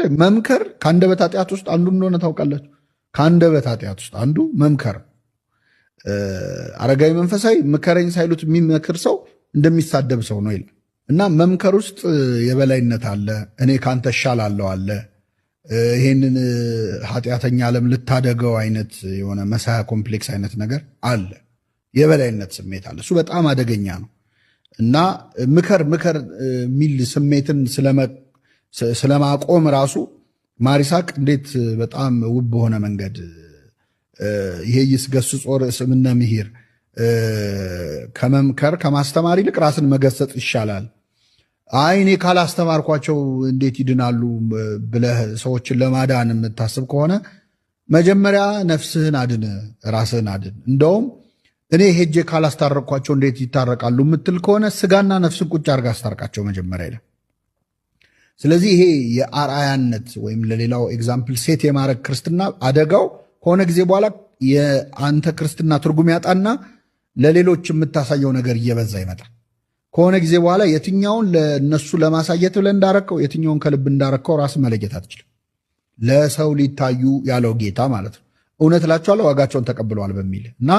ላይ መምከር ከአንደበት ኃጢአት ውስጥ አንዱ እንደሆነ ታውቃላችሁ። ከአንደበት ኃጢአት ውስጥ አንዱ መምከር። አረጋዊ መንፈሳዊ ምከረኝ ሳይሉት የሚመክር ሰው እንደሚሳደብ ሰው ነው ይላል። እና መምከር ውስጥ የበላይነት አለ። እኔ ካንተ እሻላለሁ አለ። ይህንን ኃጢአተኛ ዓለም ልታደገው አይነት የሆነ መሳያ ኮምፕሌክስ አይነት ነገር አለ። የበላይነት ስሜት አለ። እሱ በጣም አደገኛ ነው። እና ምከር የሚል ስሜትን ስለማቆም ራሱ ማሪሳቅ እንዴት በጣም ውብ በሆነ መንገድ ይሄ ይስገስጾ ርእስምነ ምሂር ከመምከር ከማስተማር ይልቅ ራስን መገሰጥ ይሻላል። አይ እኔ ካላስተማርኳቸው እንዴት ይድናሉ ብለህ ሰዎችን ለማዳን የምታስብ ከሆነ መጀመሪያ ነፍስህን አድን፣ ራስህን አድን። እንደውም እኔ ሄጄ ካላስታረቅኳቸው እንዴት ይታረቃሉ የምትል ከሆነ ስጋና ነፍስን ቁጭ አድርጋ አስታርቃቸው መጀመሪያ ይላል። ስለዚህ ይሄ የአርአያነት ወይም ለሌላው ኤግዛምፕል ሴት የማድረግ ክርስትና አደጋው ከሆነ ጊዜ በኋላ የአንተ ክርስትና ትርጉም ያጣና ለሌሎች የምታሳየው ነገር እየበዛ ይመጣል። ከሆነ ጊዜ በኋላ የትኛውን ለነሱ ለማሳየት ብለህ እንዳረከው የትኛውን ከልብ እንዳረከው ራስ መለየት አትችልም። ለሰው ሊታዩ ያለው ጌታ ማለት ነው። እውነት እላችኋለሁ ዋጋቸውን ተቀብለዋል በሚል እና